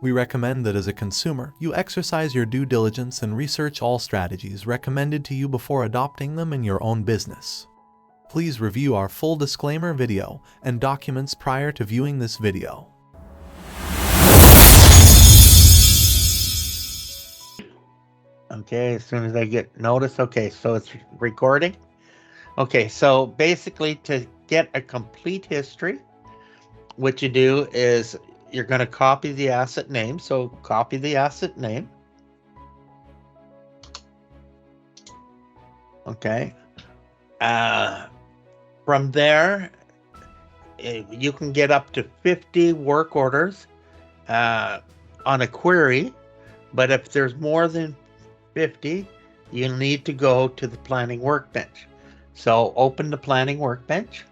We recommend that as a consumer, you exercise your due diligence and research all strategies recommended to you before adopting them in your own business. Please review our full disclaimer video and documents prior to viewing this video. Okay, as soon as I get notice. Okay, so it's recording. Okay, so basically to get a complete history, what you do is you're going to copy the asset name. So copy the asset name. Okay. From there, you can get up to 50 work orders on a query. But if there's more than 50, you need to go to the planning workbench. So open the planning workbench.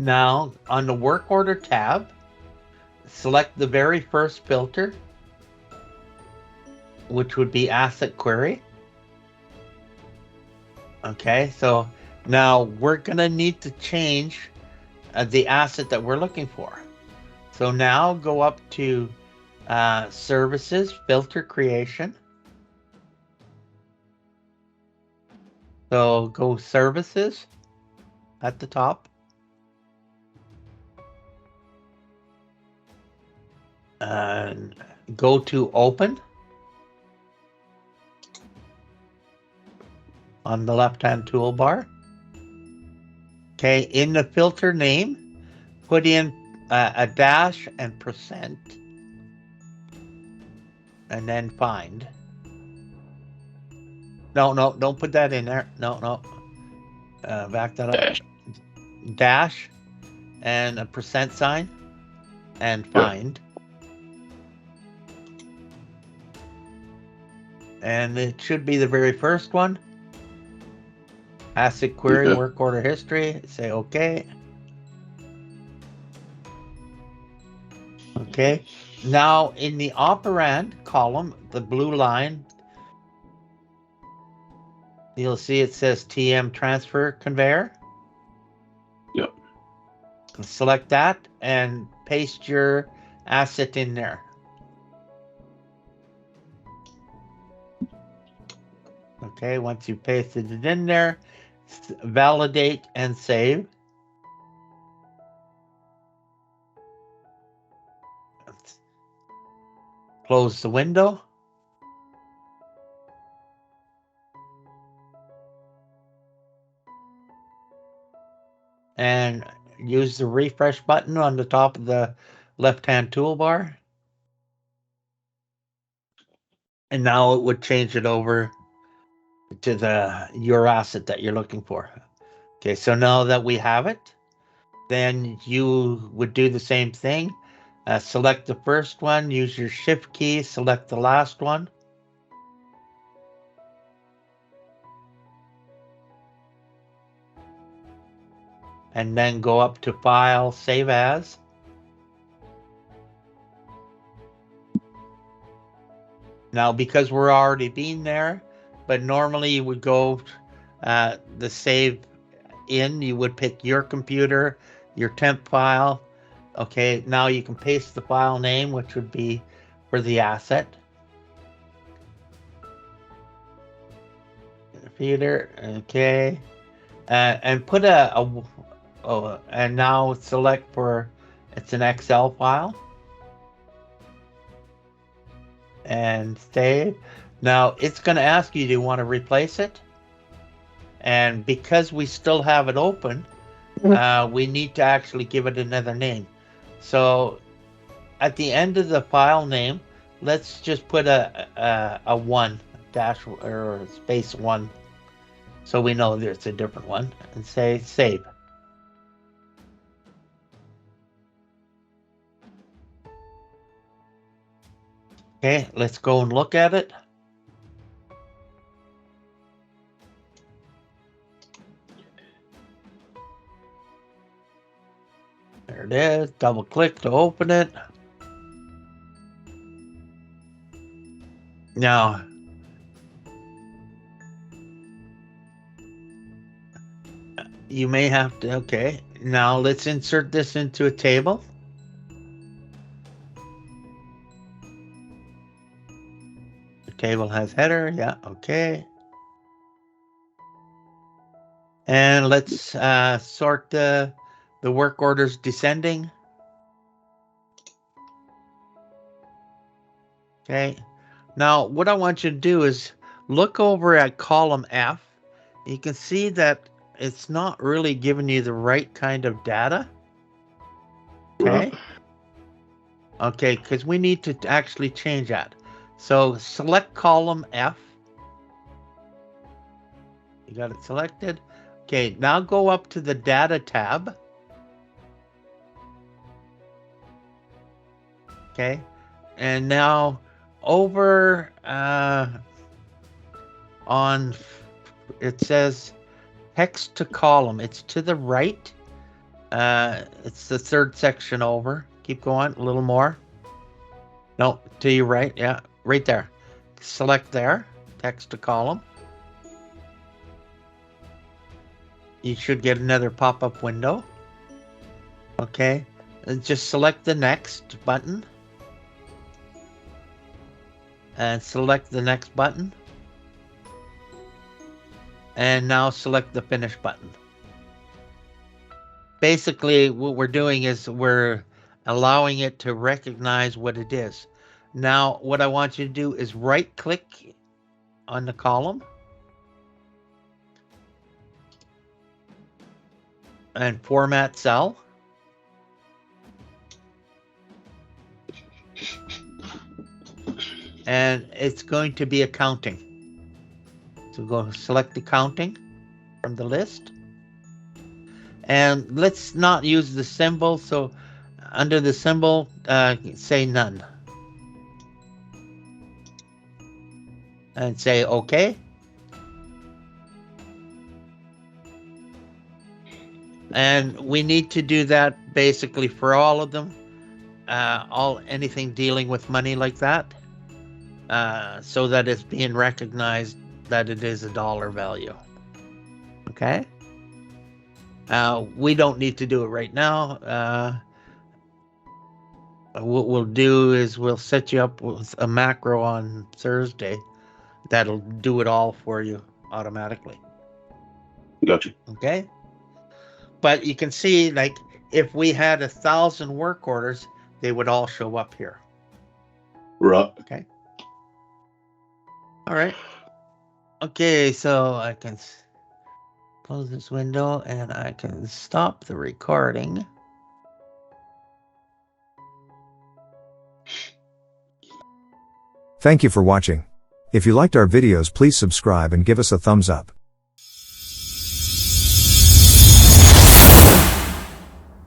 Now on the work order tab, select the very first filter, which would be asset query. Okay, so now we're gonna need to change the asset that we're looking for. So now go up to services, filter creation. So go services at the top. And go to open on the left-hand toolbar. Okay, in the filter name, put in a dash and %, and then find. No, don't put that in there. No. Back that up. Dash and a %, and find. And it should be the very first one. Asset query, work order history. Say OK. Okay. Now in the operand column, the blue line, you'll see it says TM transfer conveyor. Yep. Select that and paste your asset in there. Okay, once you've pasted it in there, validate and save. Close the window. And use the refresh button on the top of the left-hand toolbar. And now it would change it over to your asset that you're looking for. Okay, so now that we have it, then you would do the same thing. Select the first one, use your shift key, select the last one. And then go up to File, Save As. Now, because we're already been there, but normally you would go the save in, you would pick your computer, your temp file. Okay, now you can paste the file name, which would be for the asset. Computer, okay. And put and now select for, it's an Excel file. And save. Now it's going to ask you, do you want to replace it? And because we still have it open, we need to actually give it another name. So at the end of the file name, let's just put a 1 dash or space 1, so we know there's a different one, and say save. Okay, let's go and look at it. There it is. Double click to open it. Now, You may have to, okay. Now let's insert this into a table. The table has header, yeah, okay. And let's sort the work orders descending. Okay. Now, what I want you to do is look over at column F. You can see that it's not really giving you the right kind of data. Okay. Okay, because we need to actually change that. So select column F. You got it selected. Okay, now go up to the data tab. Okay. And now over on, it says text to column. It's to the right. It's the third section over. Keep going, a little more. No, to your right. Yeah, right there. Select there, text to column. You should get another pop-up window. Okay, and just select the next button. And select the next button. And now select the finish button. Basically, what we're doing is we're allowing it to recognize what it is. Now, what I want you to do is right-click on the column and format cell. And it's going to be accounting. So go select accounting from the list. And let's not use the symbol. So under the symbol, say none. And say OK. And we need to do that basically for all of them. Anything dealing with money like that. So that it's being recognized that it is a dollar value. Okay. We don't need to do it right now. What we'll do is we'll set you up with a macro on Thursday that'll do it all for you automatically. Gotcha. Okay. But you can see, like, if we had 1,000 work orders, they would all show up here. Right. Okay. All right. Okay, so I can close this window and I can stop the recording. Thank you for watching. If you liked our videos, please subscribe and give us a thumbs up.